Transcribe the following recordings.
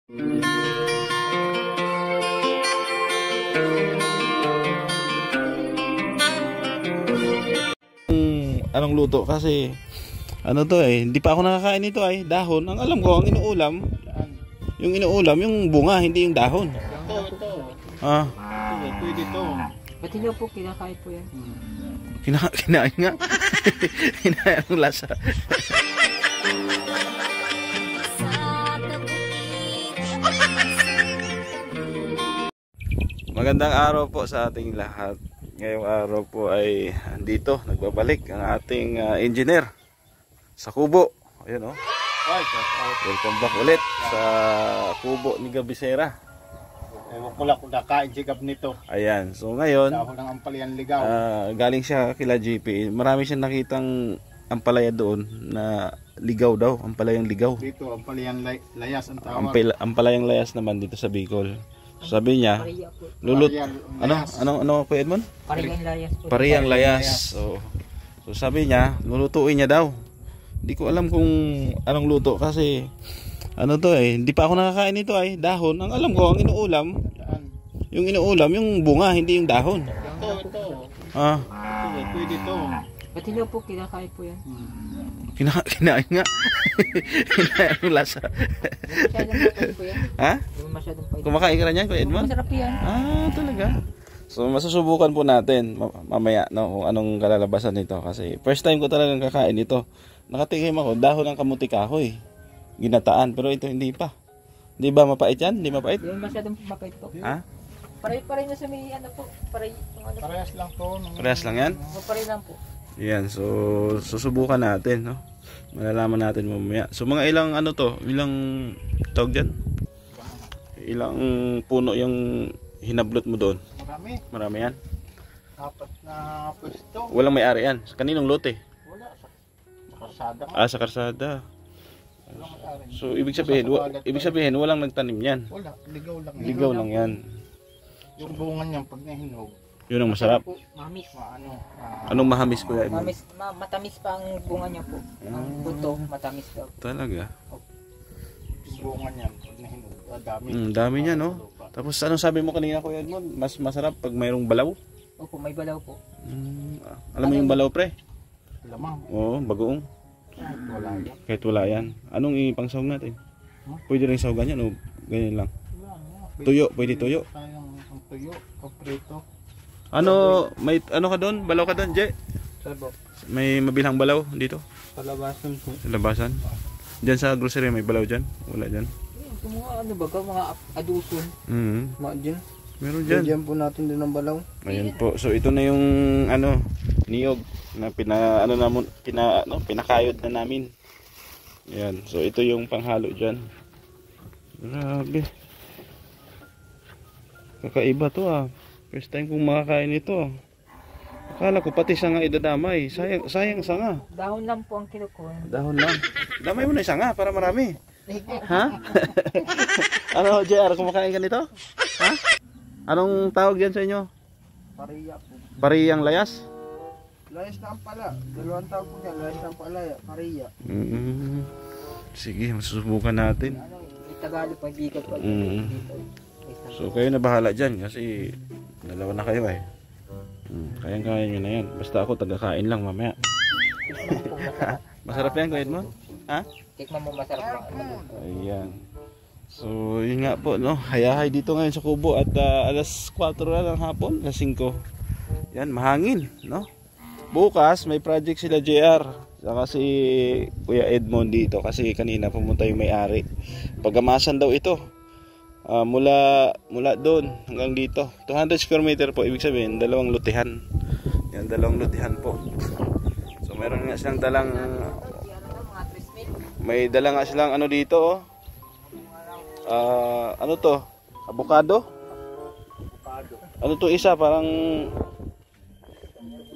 Anong luto kasi ano to hindi pa ako nakakain nito dahon. Ang alam ko ang inuulam, yung bunga, hindi yung dahon. Ito. Pwede to. Pati nyo po, kinakain po yan. Kinain nga. Kinain ang lasa. Magandang araw po sa ating lahat. Ngayong araw po ay andito, nagbabalik ang ating engineer sa kubo. Ayun welcome back ulit sa kubo ni Gabisera. Ewan ko lang kung nakain sigap nito. Ayan, so ngayon dahon ng ampalayan ligaw. Galing siya kila GP. Marami siyang nakitang ampalaya doon na ligaw daw, ampalayang ligaw. Dito ampalayan layas ang tawag. Ampalayang layas naman dito sa Bicol. Sabi niya, ano po Edmond? Pariyang layas po. Pariyang layas. So sabi niya, lulutuin niya daw. Hindi ko alam kung anong luto kasi ano to hindi pa ako nakakain nito dahon. Ang alam ko ang inuulam, yung bunga, hindi yung dahon. Ito. Pwede to. Pati nyo po, kinakain po yan. Kinain nga. Kinain ang lasa. Masyadong pait po yan. Ha? Masyadong pait. Kumakain ka na niyan, Kuya Edmond? Masarap yan. Talaga. So masusubukan po natin mamaya kung anong kalalabasan nito kasi first time ko talagang kakain ito. Nakatikim ako dahon ng kamuti kahoy. Ginataan, pero ito hindi pa. Di ba mapait yan? Hindi mapait? Yung masyadong mapait po. Ha? Paray na sa may po. Parehas lang to. Parehas lang yan? Paray lang po. Yan, so susubukan natin, no? Malalaman natin mamaya. So mga ilang ilang tawag dyan? Ilang puno yung hinablot mo doon? Marami yan? 4 na pwesto. Walang may-ari yan? Kaninong lote? Wala. Sa karsada. Sa karsada. So ibig sabihin walang nagtanim yan? Wala, ligaw lang. Ligaw lang yan. Yung bunga niyan pag nahinog, yun ang masarap. Mamis. Anong mahamis, Kuya Edmond? Matamis pa ang bunga niya po. Ang buto, matamis daw. Talaga? yung bunga niyan pag nahinog, dami. Dami niya, no? Tapos anong sabi mo kanina, Kuya Edmond? Mas masarap pag mayroong balaw? Opo, may balaw po. Alam mo yung balaw, pre? Lamang. Oo, bagoong. Wala yan. Kahit wala yan. Anong ipangsahog natin? Pwede rin sahogan yan o ganyan lang? Tuyo, pwede tuyo. Ang tuyo, paprito. May ka doon? Balaw ka doon, Je? Sabo. May mabilang balaw dito? Sa labasan po. Sa labasan? Diyan sa grocery may balaw dyan? Wala dyan? Yung mga mga aduson. Mga dyan. Meron dyan. Diyan po natin din ang balaw. Ayun po. So ito na yung niyog na pinakayod na namin. Ayan. So ito yung panghalo dyan. Grabe. Kakaiba to First time kong makakain ito Akala ko pati sanga idadamay. Sayang sanga. Dahon lang po ang kinukuha. Dahon lang. Damay mo na yung sanga para marami. Ha? Ano, JR, kumakain ka nito? Ha? Anong tawag yan sa inyo? Pariya po. Pariyang layas? Layas na ang pala. Dalawang tawag po yan. Layas na ang pala. Pariya. Sige, masusubukan natin. Tagalog pa, bigat pa. So kayo na bahala dyan kasi dalawa na kayo Kayang-kaya nyo na yan. Basta ako taga-kain lang mamaya. Masarap yan, Kuya Edmond? Ha? Tikman mo, masarap pa. Ayan. So yun nga po, no? Hayahay dito ngayon sa kubo at alas 4 na ng hapon, alas 5. Yan, mahangin, no? Bukas may project sila JR saka si Kuya Edmond dito kasi kanina pumunta yung may-ari. Pagamasan daw ito. Mula doon hanggang dito 200 square meter po, ibig sabihin dalawang lutihan. Yan, dalawang lutihan po. So meron nga silang dalang may dala nga silang dito ano to? Avocado? Ano to isa? Parang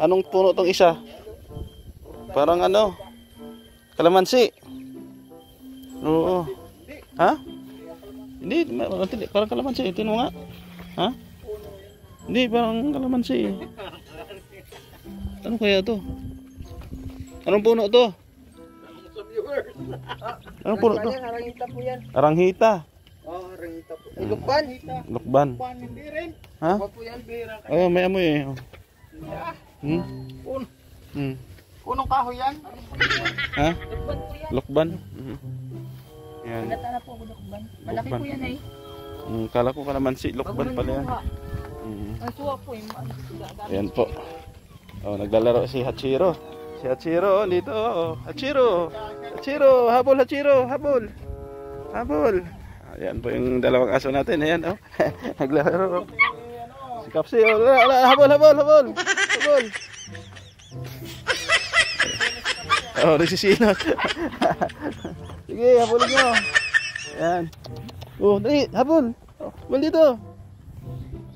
anong puno tong isa? Parang kalamansi. Oo. Ha? Hindi, parang kalamansi. Tingnan mo nga. Ha? Hindi, parang kalamansi. Ano kaya to? Anong puno to? Anong puno to? Aranghita po yan. Aranghita. Marita po. Lukban. Lukban. Hindi rin. Ha? Apa po yan, bira. Oh, may amoy eh. Hmm? Hmm. Punong kahoy yan. Ha? Lukban po yan. Lukban. Yan. Pinata na po ako lukban. Malaki Lukban. po yan eh. Kala ko kalamansi. Lukban pala yan. Ang suwa po eh. Ayan po. Oh, naglalaro si Hachiro. Si Hachiro, oh, dito. Oh. Hachiro. Hachiro, habol, Hachiro, habol. Habol. Ayan po yung dalawang aso natin. Ayan, oh. Naglalaro. Si Kapsi, oh. Habol, habol, habol. Habol. Oh, nagsisinot. Sige, habulin nyo. Ayan. Oh, dali, habol. Oh, habol dito.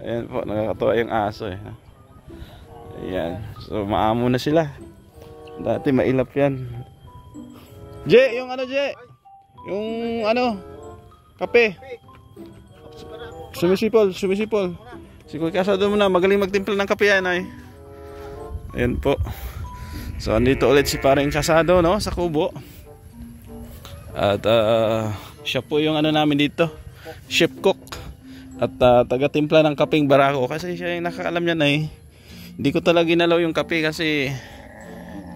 Ayan po, nakakatuwa yung aso eh. Ayan. So, maamo na sila. Dati mailap yan. J, yung ano, J? Yung ano? Kape. Sumisipol, sumisipol. Si Kuya Kasado mo na, magaling magtimpla ng kape yan ay. Ayan po. So, andito ulit si Paring Kasado, no? Sa kubo. At siya po yung ano namin dito. Chef cook. At taga-timpla ng kapeng barako. Kasi siya yung nakakaalam niyan ay. Hindi ko talaga ginalaw yung kape kasi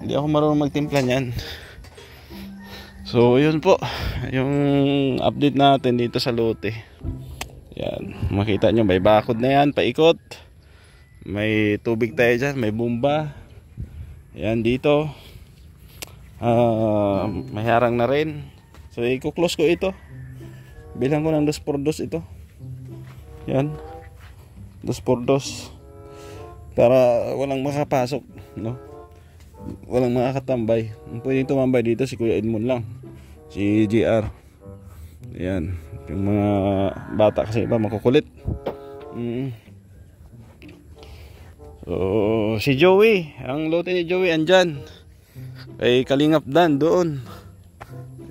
hindi ako marunong magtimpla niyan. So yun po yung update natin dito sa lote. Yan, makita nyo may bakod na yan, paikot. May tubig tayo dyan, may bomba. Yan dito. May harang na rin. So i-close ko ito. Bilang ko ng 2x2 ito. Yan 2x2 para walang makapasok, no? Walang makakatambay. Ang pwedeng tumambay dito si Kuya Edmond lang, si GR. Ayan, yung mga bata kasi iba makukulit. So si Joey, ang lote ni Joey andyan kay Kalingap Dan doon.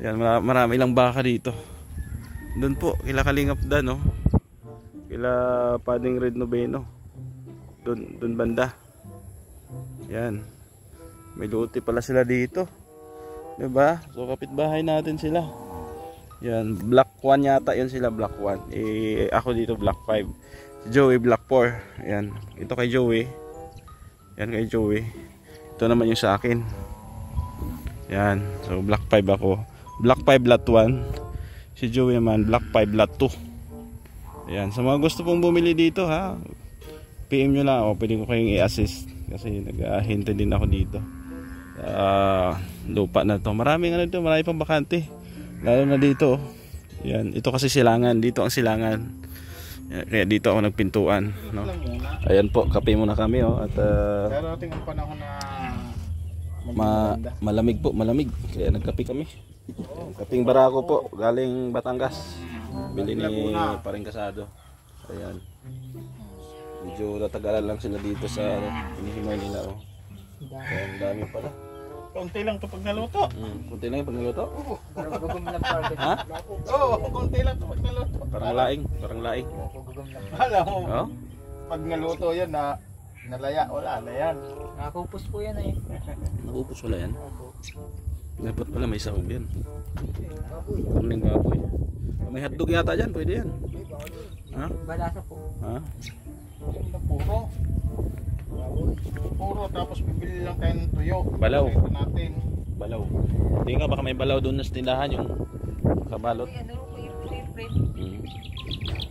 Ayan, marami lang baka dito. Doon po kila Kalingap Dan, no? Kila Pading Red Noveno. Doon banda. Yan. May lote pala sila dito. 'Di ba? So kapitbahay natin sila. Yan, Block 1 yata 'yun sila, Block 1. Ako dito Block 5. Si Joey Block 4. Yan. Ito kay Joey. Yan kay Joey. Ito naman yung sa akin. Yan. So Block 5 ako. Block 5 Lot 1. Si Joey naman Block 5 Lot 2. Yan, sa mga gusto pong bumili dito ha, PM nyo lang ako, pwede ko kayong i-assist kasi nag-ahintay din ako dito. Lupa na to. Maraming ano dito, marami pang bakante. Lalo na dito. Yan, ito kasi silangan, dito ang silangan. Yan, kaya dito ako nagpintuan, no? Ayan po, kape muna kami oh at darating ang panahon na malamig po, malamig. Kaya nagkape kami. Kaping barako po, galing Batangas. Bili ni Paring Kasado. Ayan. Medyo natagalan lang sila dito sa hinihimay nila. Oh. Kaya ang dami pala. konti lang to pag naluto. Kunti lang yung pag naluto? Ha? Oo, konti lang to pag naluto. Parang laing, parang laing. Alam mo, Oh? pag naluto yan na nalaya, wala na yan. Nakakupos po yan eh. Nakupos wala yan. Dapat pala may sahog yan. Kaming baboy. May hotdog yata dyan, pwede yan. Ha? Balasa po. Ha? Puro. Puro, tapos bibili lang tayo ng tuyo. Balaw. Ito natin. Balaw. Hindi nga baka may balaw doon na sa tindahan yung kabalot. Ano po yung frame?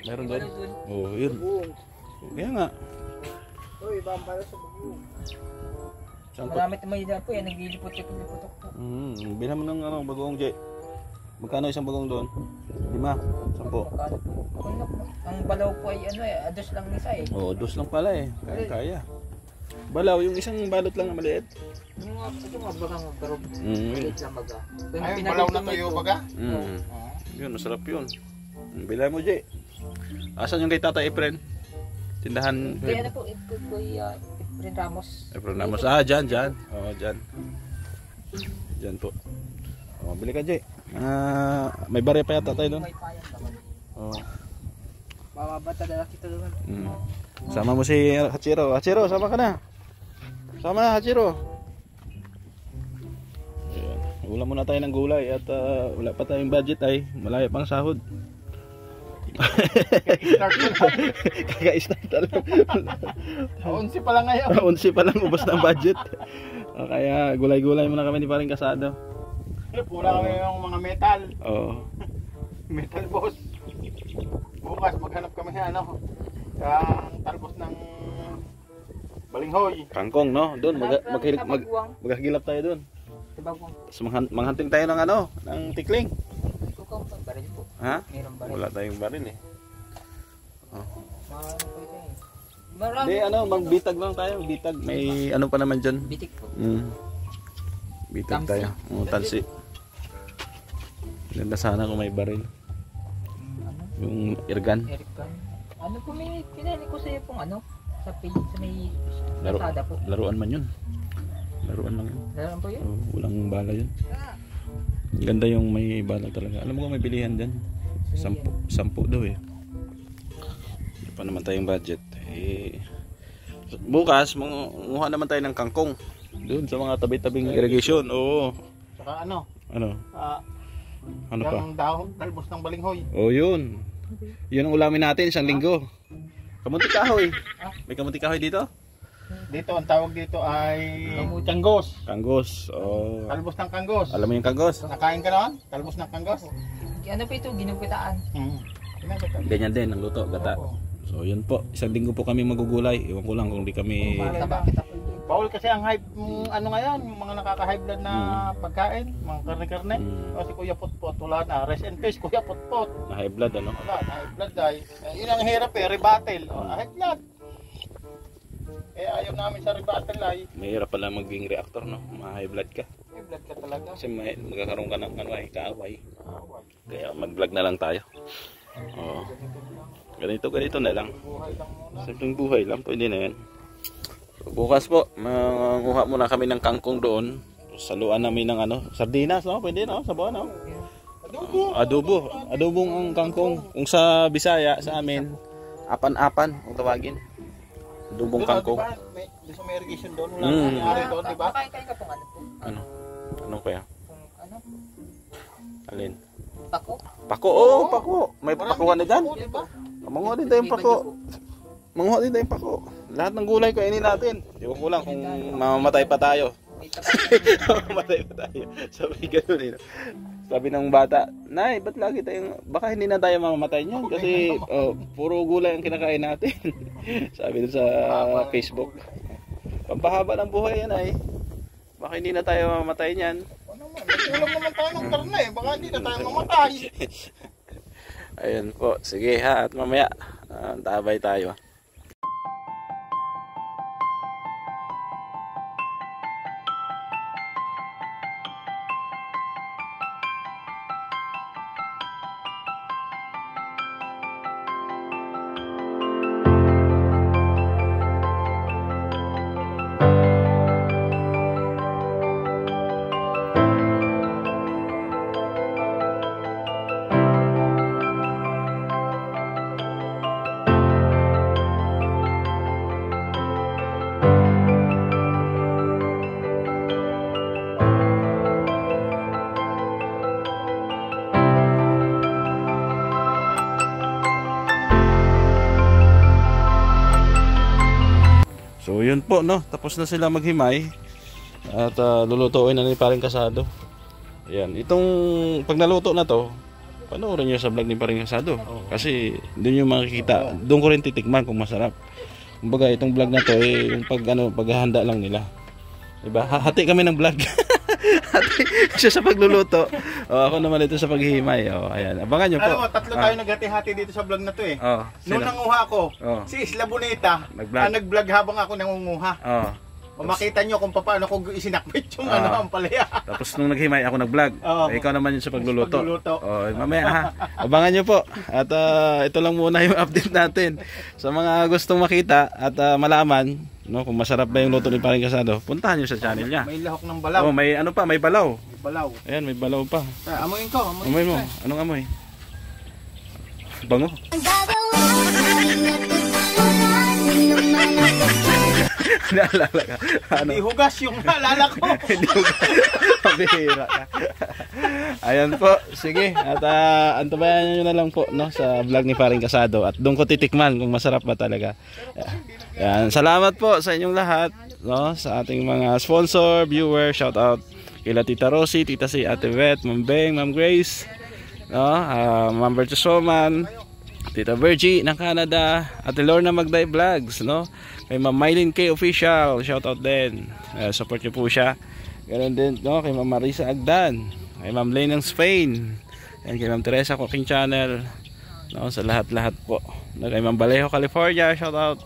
Meron doon? Oo, yun. Kaya nga. Uy, ibang pala sa bugong. Marami may dyan po yan, naglilipot-lipot po. Bilhan mo ng ano, bagoong J. Magkano isang bagong doon? 5? 10? Magkano po? Ang balaw po ay ano eh, ados lang isa eh. Oo, 2 lang pala eh. Kaya. Balaw, yung isang balot lang na maliit. Yung mga ito nga bagang magkaroon. Mm. Maliit lang baga. Ay, balaw na tuyo baga? Yun, masarap yun. Bilhan mo J. Asan yung kay Tata Efren? Tindahan. Kaya na po, ito po Efren Ramos. Efren Ramos. Ah, dyan. Oo, dyan. Dyan po. Oh, bili ka J. May barya pa yata tayo doon. May payan naman. Oh. Mababata na kita doon. Sama mo si Hachiro. Hachiro, sama ka na. Sama na Hachiro. Ayan. Ulam muna tayo ng gulay at wala pa tayong budget ay malayo pang sahod. Start na lang. Kaka-start lang. 11 pa lang ngayon. 11 pa lang ubos ng budget. Kaya gulay-gulay muna kami ni Paring Kasado. Pura kami yung mga metal. Oo. Metal boss. Bukas maghanap kami ng ano. Ang talbos ng balinghoy. Kangkong, no? Doon maghagilap tayo doon. Tabagwang. Tapos manghunting tayo ng ano, ng tikling. Ikaw, baril po. Ha? Mayroong baril. Wala tayong baril eh. Ano po ito eh. Marami. Hindi, ano, magbitag lang tayo. Bitag, may ano pa naman dyan. Bitik po. Bitag Tamsi. tayo. Talsi. Ganda sana kung may baril. Ano? Yung irgan. Eric Gun. Ano po may pinili ko sa iyo pong ano? Sa page sa may Laro. Lazada po. Laruan man yun. Laruan lang yun. Laruan po yun? Walang bala yun. Ganda yung may bala talaga. Alam mo kung may bilihan dyan? 10 daw eh. Hindi pa naman tayong budget. Bukas, manguha naman tayo ng kangkong. Doon sa mga tabi-tabing irrigation. Oo. Saka ano? Ano? Ano pa? Yung dahon, talbos ng balinghoy. Oh, yun. Yun ang ulamin natin isang linggo. Kamunti kahoy. May kamunti kahoy dito? Dito, ang tawag dito ay kanggos. Kanggos. Oh. Talbos ng kanggos. Alam mo yung kanggos? Nakain ka naman? Talbos ng kanggos? Ano po ito? Ginupitaan. Ganyan din ang luto, gata. So yun po, isang linggo po kami magugulay. Iwan ko lang kung di kami... Taba kita po. Bawal kasi ang hype, ano ngayon, yung mga nakaka-high blood na pagkain, mga karne-karne. O si Kuya Putpot, wala na. Rest in peace, Kuya Putpot. Na high blood, ano? Wala, na high blood ay. Yun ang hirap eh, rebattle. High blood. Ayaw namin sa rebattle ay. Mahirap pala maging reactor, no? Ma-high blood ka. High blood ka talaga. Kasi magkakaroon ka ng ano, kaaway. Kaya mag-vlog na lang tayo. Oo. Ganito na lang. Simpleng buhay lang, pwede na yan. So, bukas po, manguha muna kami ng kangkong doon. Saluan namin ng ano, sardinas, no? Pwede, no? Sabaw, no? Adobo. Adobong ang kangkong. Kung sa Bisaya, sa amin, apan-apan, kung tawagin. Adobong kangkong. Doon sa may irrigation doon, wala nangyari doon, di ba? Kain ka pong ano po? Ano? Anong kaya? Ano? Alin? Pako? Pako, oo, pako. May pakuhan na dyan. Diba? Manguha din tayong pako. Manguha din tayong pako. Lahat ng gulay kainin natin. Iwan ko lang kung mamamatay pa tayo. Mamamatay pa tayo. Sabi gano'n eh. Sabi ng bata, Nay, ba't lagi tayong... Baka hindi na tayo mamamatay niyan. Kasi puro gulay ang kinakain natin. Sabi doon sa Facebook. Pampahaba ng buhay yan ay. Baka hindi na tayo mamamatay niyan. Nagsulam naman tayo ng karne eh. Baka hindi na tayo mamatay. Ayun po. Sige ha. At mamaya, tabay tayo. So yun po, no, tapos na sila maghimay at lulutuin na ni Paring Kasado. Ayan, itong pag naluto na to, panoorin nyo sa vlog ni Paring Kasado. Kasi doon yung makikita, doon ko rin titikman kung masarap. Kumbaga itong vlog na to yung paghahanda lang nila. Diba? Hati kami ng vlog. Hati siya sa pagluluto. Ako naman ito sa paghihimay. Ayan, abangan nyo po. Alam mo, tatlo tayo naghati-hati dito sa vlog na to eh. Noong Sino? nanguha ako, Si Isla Bonita, nag-vlog. nag-vlog habang ako nangunguha. O makita nyo kung paano ko isinakbit yung ang palaya. Tapos nung naghimay ako nag-vlog. Ikaw naman yun sa pagluluto. Mamaya ha. Abangan nyo po. At ito lang muna yung update natin. Sa mga gustong makita at malaman, no, kung masarap ba yung luto ni Paring Kasado, puntahan nyo sa channel niya. May lahok ng balaw. May ano pa, may balaw. May balaw. Ayan, may balaw pa. Amoyin ko, Amoy mo. Anong amoy? Bango. Naalala ka? Ano? Hindi hugas yung naalala ko. Hindi ko pabihira ka. Ayan po, sige. At antabayan nyo na lang po, no, sa vlog ni Paring Kasado. At doon ko titikman kung masarap ba talaga. Ayan, salamat po sa inyong lahat, no, sa ating mga sponsor, viewer, shout out kila Tita Rosie, Tita Si, Ate Vet, Ma'am Beng, Ma'am Grace, no, Ma'am Bertusoman, Tita Virgie ng Canada, Ate Lorna Magday Vlogs, no, kay Ma'am Mylene K Official, shout out din, support niyo po siya. Ganoon din, no, kay Ma'am Marisa Agdan, kay Ma'am Lane ng Spain, and kay Ma'am Teresa Cooking Channel, no, sa lahat-lahat po, no, kay Ma'am Balejo California, shout out.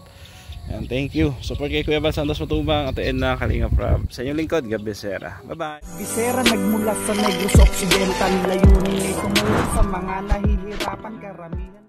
And thank you. Support kay Kuya Bal Santos Matubang at na Kalinga Prab. Sa inyong lingkod, Gab Becerra. Bye-bye. Becerra nagmula sa Negros Occidental, layunin ay tumulong sa mga nahihirapan karamihan.